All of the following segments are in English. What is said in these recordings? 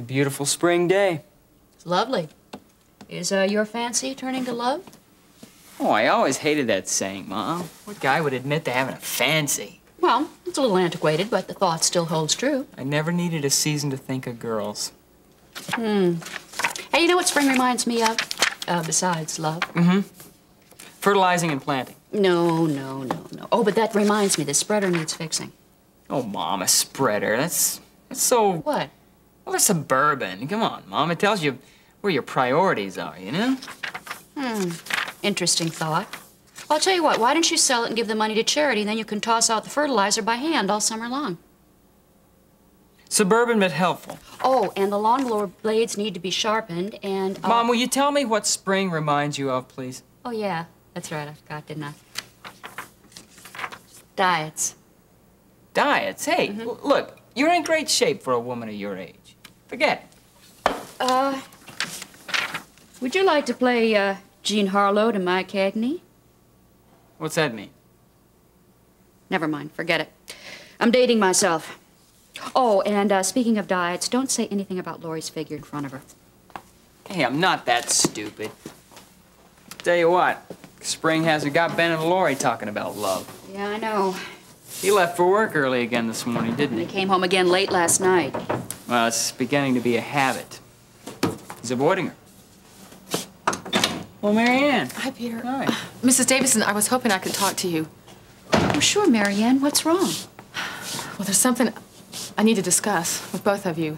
beautiful spring day. It's lovely. Is your fancy turning to love? Oh, I always hated that saying, Mom. What guy would admit to having a fancy? Well, it's a little antiquated, but the thought still holds true. I never needed a season to think of girls. Hey, you know what spring reminds me of? Besides love? Fertilizing and planting. No. Oh, but that reminds me, the spreader needs fixing. Oh, Mom, a spreader. That's so... What? Well, they're suburban. Come on, Mom. It tells you where your priorities are, you know? Interesting thought. I'll tell you what, why don't you sell it and give the money to charity, and then you can toss out the fertilizer by hand all summer long. Suburban but helpful. Oh, and the lawnmower blades need to be sharpened, and... Mom, will you tell me what spring reminds you of, please? Oh, yeah. That's right. I forgot, didn't I? Diets. Diets? Hey, look, you're in great shape for a woman of your age. Forget it. Would you like to play, Jean Harlow to Mike Cagney? What's that mean? Never mind. Forget it. I'm dating myself. Oh, and speaking of diets, don't say anything about Laurie's figure in front of her. Hey, I'm not that stupid. Tell you what, spring hasn't got Ben and Laurie talking about love. Yeah, I know. He left for work early again this morning, didn't He he? came home again late last night. Well, it's beginning to be a habit. He's avoiding her. Well, Marianne. Hi, Peter. Hi. Mrs. Davison, I was hoping I could talk to you. Oh, sure, Marianne. What's wrong? Well, there's something I need to discuss with both of you.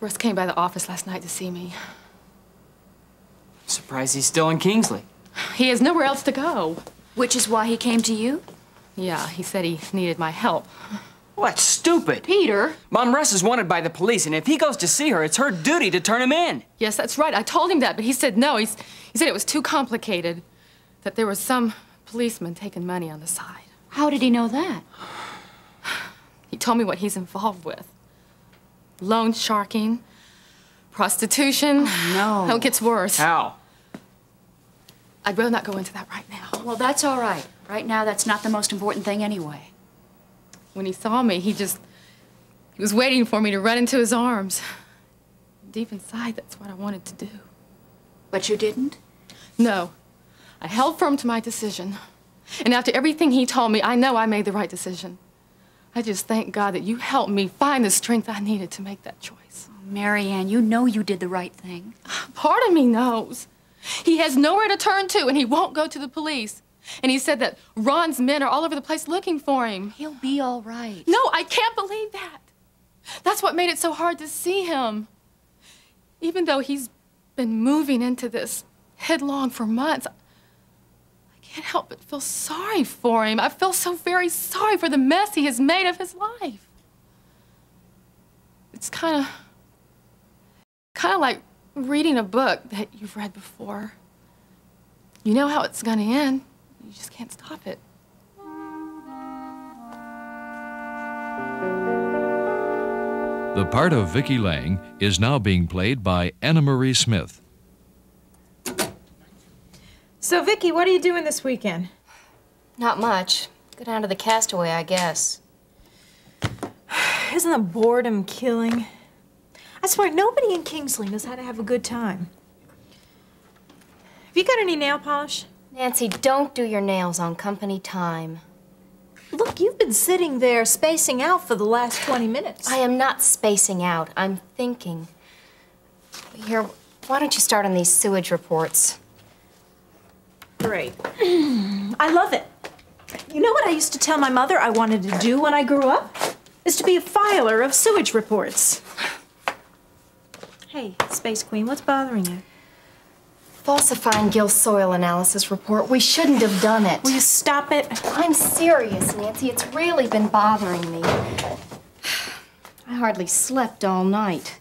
Russ came by the office last night to see me. Surprised he's still in Kingsley. He has nowhere else to go. Which is why he came to you? Yeah, he said he needed my help. Well, that's stupid. Peter! Mom, Russ is wanted by the police, and if he goes to see her, it's her duty to turn him in. Yes, that's right. I told him that, but he said no. He said it was too complicated, that there was some policeman taking money on the side. How did he know that? He told me what he's involved with. Loan sharking, prostitution. Oh, no. Oh, it gets worse. How? I'd rather not go into that right now. Well, that's all right. Right now, that's not the most important thing anyway. When he saw me, he was waiting for me to run into his arms. Deep inside, that's what I wanted to do. But you didn't? No. I held firm to my decision. And after everything he told me, I know I made the right decision. I just thank God that you helped me find the strength I needed to make that choice. Oh, Marianne, you know you did the right thing. Part of me knows. He has nowhere to turn to, and he won't go to the police. And he said that Ron's men are all over the place looking for him. He'll be all right. No, I can't believe that. That's what made it so hard to see him. Even though he's been moving into this headlong for months, I can't help but feel sorry for him. I feel so very sorry for the mess he has made of his life. It's kind of like reading a book that you've read before. You know how it's going to end. You just can't stop it. The part of Vicki Lang is now being played by Anna Marie Smith. So, Vicki, what are you doing this weekend? Not much. Go down to the Castaway, I guess. Isn't the boredom killing? I swear, nobody in Kingsley knows how to have a good time. Have you got any nail polish? Nancy, don't do your nails on company time. Look, you've been sitting there spacing out for the last 20 minutes. I am not spacing out. I'm thinking. Here, why don't you start on these sewage reports? Great. I love it. You know what I used to tell my mother I wanted to do when I grew up? Is to be a filer of sewage reports. Hey, Space Queen, what's bothering you? Falsifying Gil's soil analysis report. We shouldn't have done it. Will you stop it? I'm serious, Nancy. It's really been bothering me. I hardly slept all night.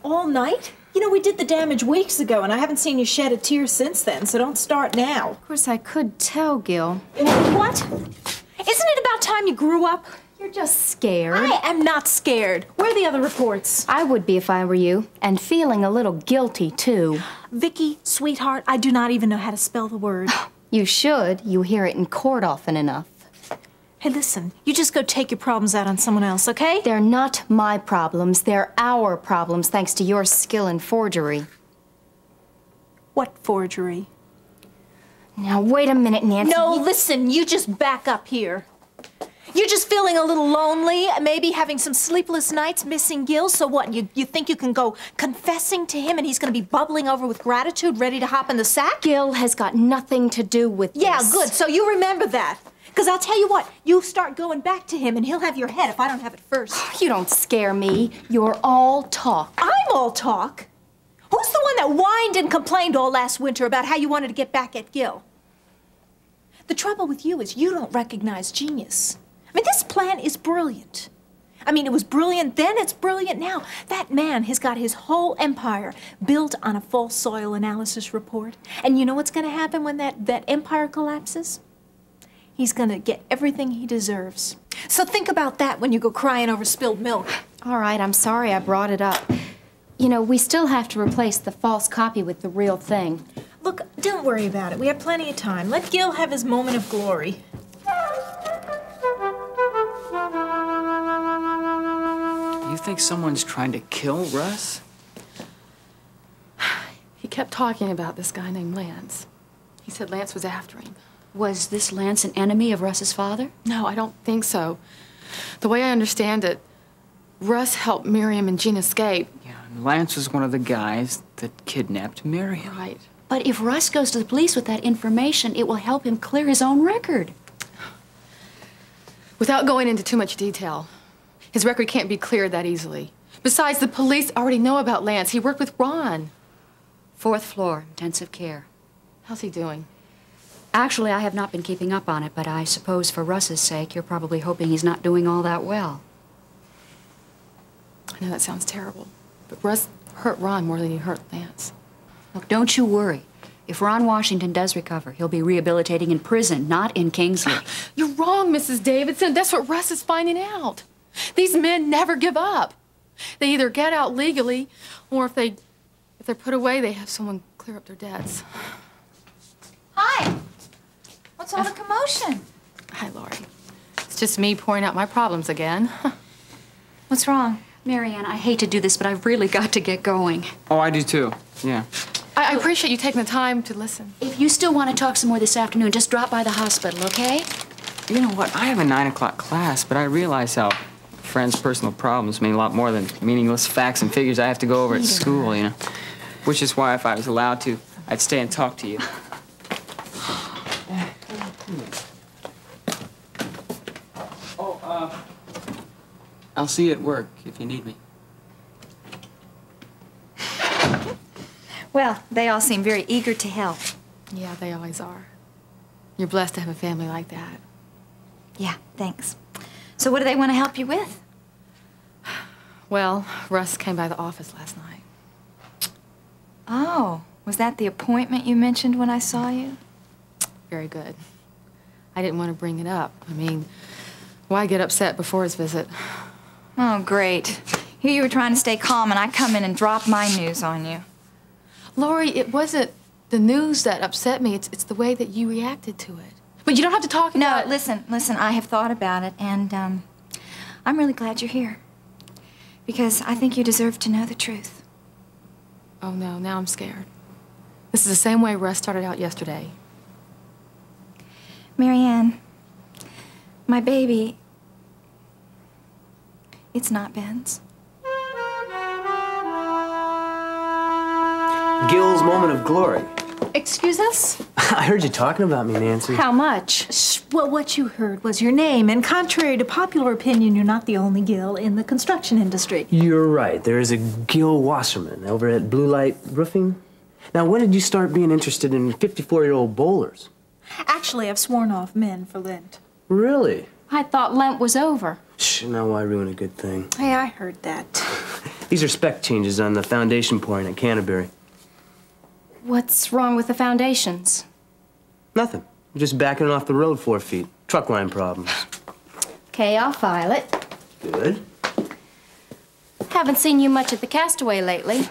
All night? You know, we did the damage weeks ago, and I haven't seen you shed a tear since then, so don't start now. Of course, I could tell Gil. What? Isn't it about time you grew up? You're just scared. I am not scared. Where are the other reports? I would be if I were you, and feeling a little guilty, too. Vicky, sweetheart, I do not even know how to spell the word. You should. You hear it in court often enough. Hey, listen, you just go take your problems out on someone else, okay? They're not my problems. They're our problems, thanks to your skill in forgery. What forgery? Now, wait a minute, Nancy. No, listen, you just back up here. You're just feeling a little lonely, maybe having some sleepless nights, missing Gil, so what, you think you can go confessing to him and he's gonna be bubbling over with gratitude, ready to hop in the sack? Gil has got nothing to do with this. Yeah, good, so you remember that. Because I'll tell you what, you start going back to him and he'll have your head if I don't have it first. You don't scare me. You're all talk. I'm all talk. Who's the one that whined and complained all last winter about how you wanted to get back at Gil? The trouble with you is you don't recognize genius. I mean, this plan is brilliant. I mean, it was brilliant then, it's brilliant now. That man has got his whole empire built on a false soil analysis report. And you know what's going to happen when that empire collapses? He's going to get everything he deserves. So think about that when you go crying over spilled milk. All right, I'm sorry I brought it up. You know, we still have to replace the false copy with the real thing. Look, don't worry about it. We have plenty of time. Let Gil have his moment of glory. You think someone's trying to kill Russ? He kept talking about this guy named Lance. He said Lance was after him. Was this Lance an enemy of Russ's father? No, I don't think so. The way I understand it, Russ helped Miriam and Jean escape. Yeah, and Lance was one of the guys that kidnapped Miriam. Right. But if Russ goes to the police with that information, it will help him clear his own record. Without going into too much detail, his record can't be cleared that easily. Besides, the police already know about Lance. He worked with Ron. 4th floor, intensive care. How's he doing? Actually, I have not been keeping up on it, but I suppose for Russ's sake, you're probably hoping he's not doing all that well. I know that sounds terrible, but Russ hurt Ron more than he hurt Lance. Look, don't you worry. If Ron Washington does recover, he'll be rehabilitating in prison, not in Kingsley. You're wrong, Mrs. Davidson. That's what Russ is finding out. These men never give up. They either get out legally, or if they're put away, they have someone clear up their debts. Hi. What's all the commotion? Hi, Laurie. It's just me pouring out my problems again. What's wrong? Marianne, I hate to do this, but I've really got to get going. Oh, I do too. Yeah. I appreciate you taking the time to listen. If you still want to talk some more this afternoon, just drop by the hospital, okay? You know what? I have a 9 o'clock class, but I realize how friends' personal problems mean a lot more than meaningless facts and figures I have to go over at school, you know? Which is why if I was allowed to, I'd stay and talk to you. Oh, I'll see you at work if you need me. Well, they all seem very eager to help. Yeah, they always are. You're blessed to have a family like that. Yeah, thanks. So what do they want to help you with? Well, Russ came by the office last night. Oh, was that the appointment you mentioned when I saw you? Very good. I didn't want to bring it up. I mean, why get upset before his visit? Oh, great. Here you were trying to stay calm, and I come in and drop my news on you. Laurie, it wasn't the news that upset me. It's the way that you reacted to it. But you don't have to talk about it. No, listen, I have thought about it, and I'm really glad you're here. Because I think you deserve to know the truth. Oh, no, now I'm scared. This is the same way Russ started out yesterday. Marianne, my baby, it's not Ben's. Gil's moment of glory. Excuse us? I heard you talking about me, Nancy. How much? Shh, well, what you heard was your name, and contrary to popular opinion, you're not the only Gil in the construction industry. You're right. There is a Gil Wasserman over at Blue Light Roofing. Now, when did you start being interested in 54-year-old bowlers? Actually, I've sworn off men for Lent. Really? I thought Lent was over. Shh, now why ruin a good thing? Hey, I heard that. These are spec changes on the foundation pouring at Canterbury. What's wrong with the foundations? Nothing. I'm just backing it off the road 4 feet. Truck line problems. Okay, I'll file it. Good. Haven't seen you much at the Castaway lately.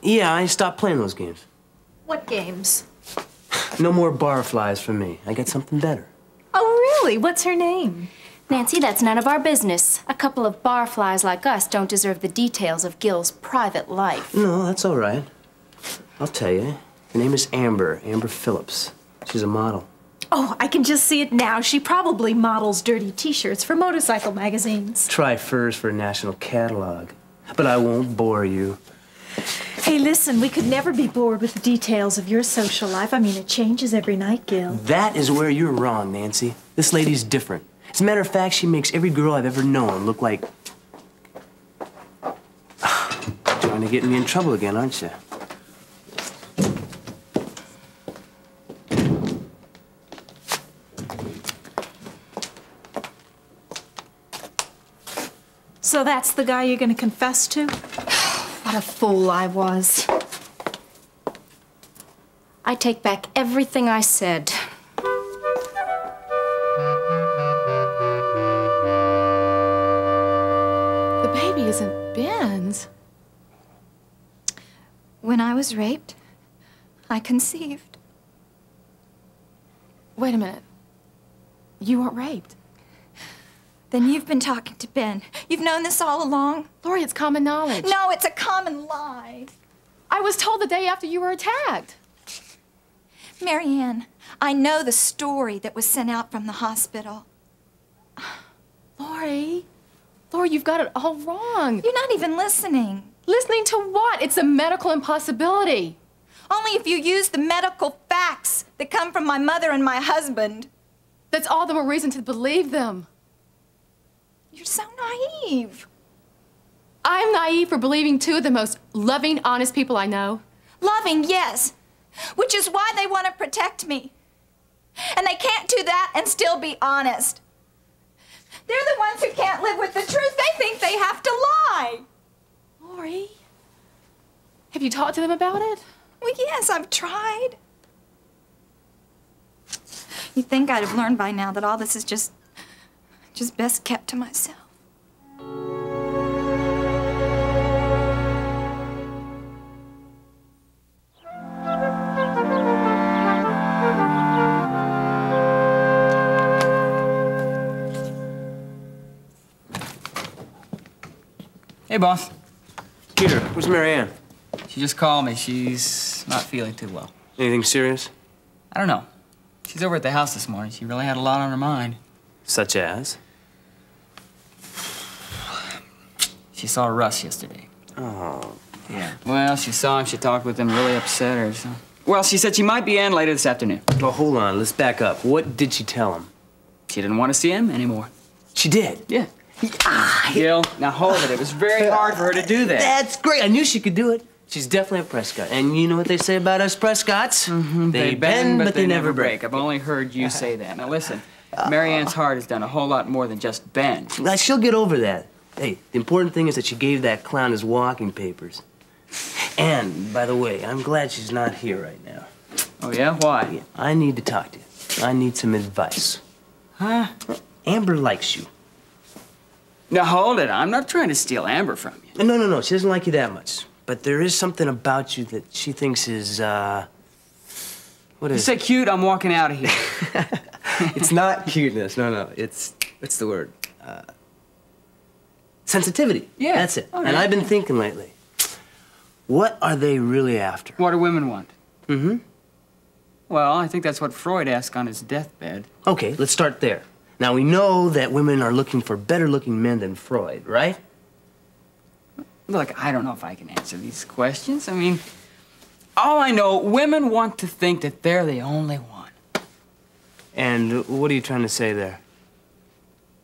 Yeah, I stopped playing those games. What games? No more barflies for me. I got something better. Oh, really? What's her name? Nancy, that's none of our business. A couple of barflies like us don't deserve the details of Gil's private life. No, that's all right. I'll tell you. Her name is Amber Phillips. She's a model. Oh, I can just see it now. She probably models dirty T-shirts for motorcycle magazines. Try furs for a national catalog. But I won't bore you. Hey, listen, we could never be bored with the details of your social life. I mean, it changes every night, Gil. That is where you're wrong, Nancy. This lady's different. As a matter of fact, she makes every girl I've ever known look like... Trying to get me in trouble again, aren't you? So that's the guy you're gonna confess to? What a fool I was. I take back everything I said. The baby isn't Ben's. When I was raped, I conceived. Wait a minute. You weren't raped. Then you've been talking to Ben. You've known this all along? Lori, it's common knowledge. No, it's a common lie. I was told the day after you were attacked. Marianne, I know the story that was sent out from the hospital. Lori, you've got it all wrong. You're not even listening. Listening to what? It's a medical impossibility. Only if you use the medical facts that come from my mother and my husband. That's all the more reason to believe them. You're so naive. I'm naive for believing two of the most loving, honest people I know. Loving, yes. Which is why they want to protect me. And they can't do that and still be honest. They're the ones who can't live with the truth. They think they have to lie. Lori, have you talked to them about it? Well, yes, I've tried. You'd think I'd have learned by now that all this is just best kept to myself. Hey, boss. Peter, where's Marianne? She just called me. She's not feeling too well. Anything serious? I don't know. She's over at the house this morning. She really had a lot on her mind. Such as? She saw Russ yesterday. Oh. Yeah. Well, she saw him. She talked with him. Really upset her. So. Well, she said she might be in later this afternoon. Well, hold on. Let's back up. What did she tell him? She didn't want to see him anymore. She did? Yeah. Gil, now hold it. It was very hard for her to do that. That's great. I knew she could do it. She's definitely a Prescott. And you know what they say about us Prescotts? Mm-hmm. They bend, but they never break. I've only heard you say that. Now listen, Marianne's heart has done a whole lot more than just bend. Now, she'll get over that. Hey, the important thing is that she gave that clown his walking papers. And, by the way, I'm glad she's not here right now. Oh, yeah? Why? Yeah, I need to talk to you. I need some advice. Huh? Amber likes you. Now, hold it. I'm not trying to steal Amber from you. No. She doesn't like you that much. But there is something about you that she thinks is, what is it? You say cute, I'm walking out of here. It's not cuteness. No. It's, what's the word? Sensitivity. Yeah. That's it. All right. And I've been thinking lately, what are they really after? What do women want? Mm-hmm. Well, I think that's what Freud asked on his deathbed. Okay, let's start there. Now, we know that women are looking for better-looking men than Freud, right? Look, I don't know if I can answer these questions. I mean, All I know, women want to think that they're the only one. And what are you trying to say there?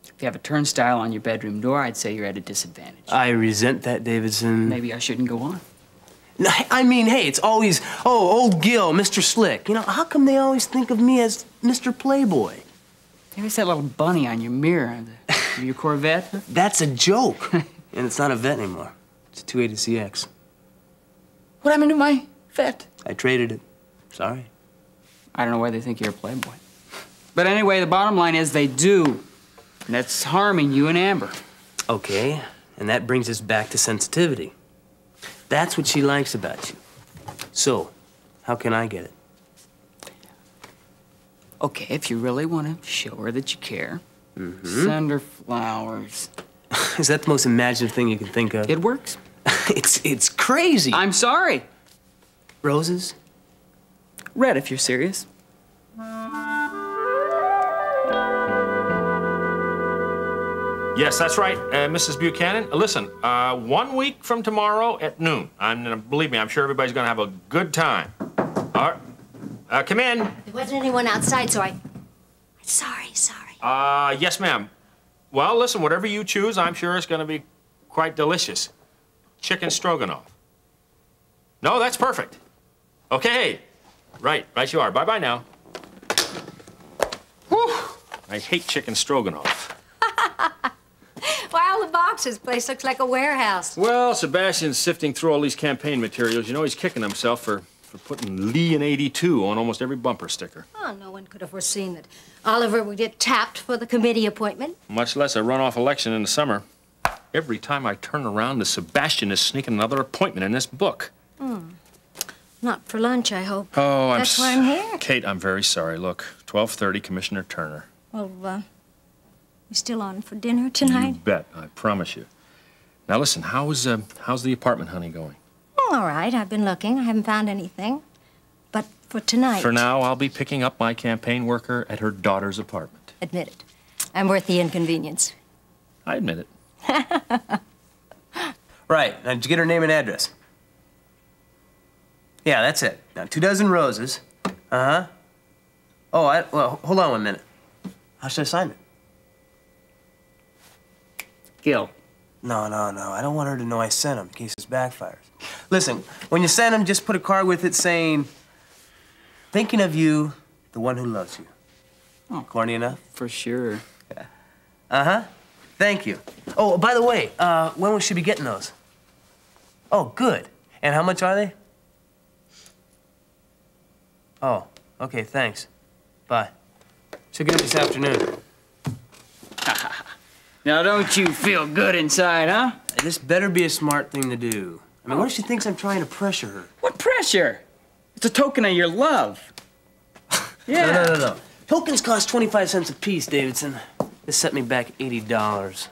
If you have a turnstile on your bedroom door, I'd say you're at a disadvantage. I resent that, Davidson. Maybe I shouldn't go on. No, I mean, hey, it's always, oh, old Gil, Mr. Slick. You know, how come they always think of me as Mr. Playboy? There's that little bunny on your mirror of your Corvette. That's a joke. And it's not a vet anymore. It's a 280CX. What happened to my vet? I traded it. Sorry. I don't know why they think you're a playboy. But anyway, the bottom line is they do. And that's harming you and Amber. Okay, and that brings us back to sensitivity. That's what she likes about you. So, how can I get it? Okay, if you really want to show her that you care, send her flowers. Is that the most imaginative thing you can think of? It works. It's crazy. I'm sorry. Roses? Red, if you're serious. Yes, that's right, Mrs. Buchanan. Listen, 1 week from tomorrow at noon. Believe me, I'm sure everybody's gonna have a good time. All right, come in. There wasn't anyone outside, so Sorry. Yes, ma'am. Well, listen, whatever you choose, I'm sure it's gonna be quite delicious. Chicken stroganoff. No, that's perfect. Okay. Right you are. Bye-bye now. Whew. I hate chicken stroganoff. Why all the boxes? Place looks like a warehouse. Well, Sebastian's sifting through all these campaign materials. You know, he's kicking himself for putting Lee in 82 on almost every bumper sticker. Oh, no one could have foreseen that Oliver would get tapped for the committee appointment. Much less a runoff election in the summer. Every time I turn around, the Sebastian is sneaking another appointment in this book. Not for lunch, I hope. Oh, That's why I'm here. Kate, I'm very sorry. Look, 12:30, Commissioner Turner. Well, you still on for dinner tonight? You bet, I promise you. Now listen, how's the apartment hunting going? Oh, all right. I've been looking. I haven't found anything. But for tonight... For now, I'll be picking up my campaign worker at her daughter's apartment. Admit it. I'm worth the inconvenience. I admit it. Right. Now, did you get her name and address? Yeah, that's it. Now, 2 dozen roses. Uh-huh. Oh, well, hold on 1 minute. How should I sign it? Gil. No. I don't want her to know I sent them in case this backfires. Listen, when you send them, just put a card with it saying, thinking of you, the one who loves you. Oh, corny enough? For sure. Yeah. Uh-huh. Thank you. Oh, by the way, when will she be getting those? Oh, good. And how much are they? Oh, okay, thanks. Bye. She'll get them this afternoon. Now, don't you feel good inside, huh? This better be a smart thing to do. I mean, what if she thinks I'm trying to pressure her? What pressure? It's a token of your love. Yeah. No. Tokens cost 25 cents a piece, Davidson. This set me back $80.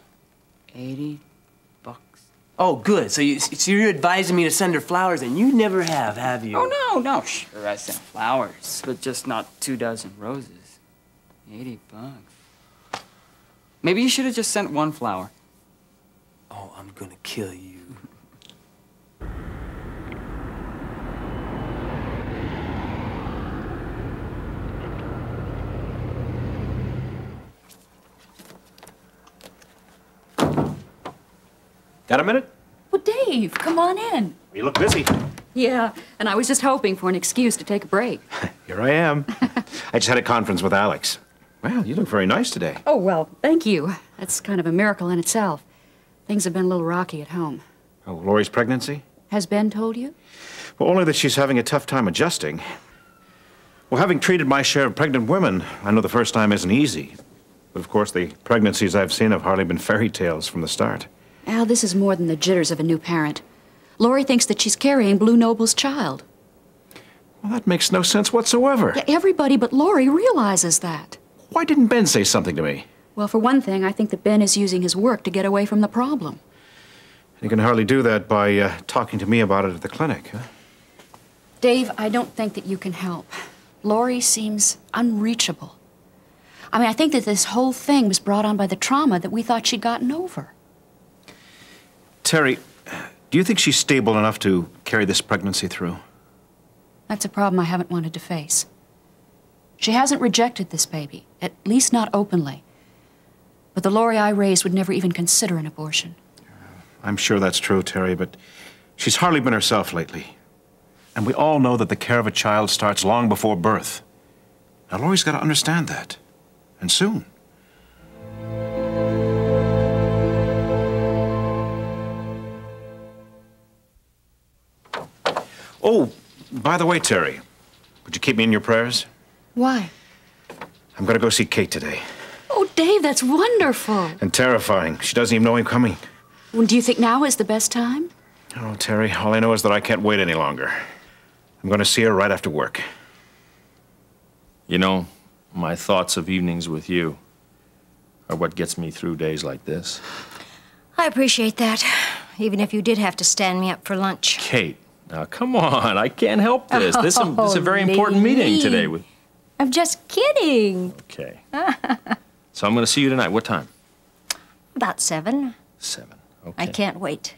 80 bucks. Oh, good. So you're advising me to send her flowers, and you never have you? Oh, no. Sure, I sent flowers, but just not 2 dozen roses. 80 bucks. Maybe you should have just sent 1 flower. Oh, I'm gonna kill you. Got a minute? Well, Dave, come on in. You look busy. Yeah, and I was just hoping for an excuse to take a break. Here I am. I just had a conference with Alex. Well, you look very nice today. Oh, well, thank you. That's kind of a miracle in itself. Things have been a little rocky at home. Oh, Lori's pregnancy? Has Ben told you? Well, only that she's having a tough time adjusting. Well, having treated my share of pregnant women, I know the first time isn't easy. But of course, the pregnancies I've seen have hardly been fairy tales from the start. Al, this is more than the jitters of a new parent. Lori thinks that she's carrying Blue Noble's child. Well, that makes no sense whatsoever. Yeah, everybody but Lori realizes that. Why didn't Ben say something to me? Well, for one thing, I think that Ben is using his work to get away from the problem. You can hardly do that by talking to me about it at the clinic, huh? Dave, I don't think that you can help. Lori seems unreachable. I mean, I think that this whole thing was brought on by the trauma that we thought she'd gotten over. Terry, do you think she's stable enough to carry this pregnancy through? That's a problem I haven't wanted to face. She hasn't rejected this baby, at least not openly. But the Lori I raised would never even consider an abortion. I'm sure that's true, Terry, but she's hardly been herself lately. And we all know that the care of a child starts long before birth. Now, Lori's got to understand that. And soon. Oh, by the way, Terry, would you keep me in your prayers? Why? I'm going to go see Kate today. Oh, Dave, that's wonderful. And terrifying. She doesn't even know I'm coming. Well, do you think now is the best time? Oh, Terry, all I know is that I can't wait any longer. I'm going to see her right after work. You know, my thoughts of evenings with you are what gets me through days like this. I appreciate that, even if you did have to stand me up for lunch. Kate, now come on, I can't help this. This is a very important meeting today. I'm just kidding. Okay. So I'm going to see you tonight. What time? About 7. 7. Okay. I can't wait.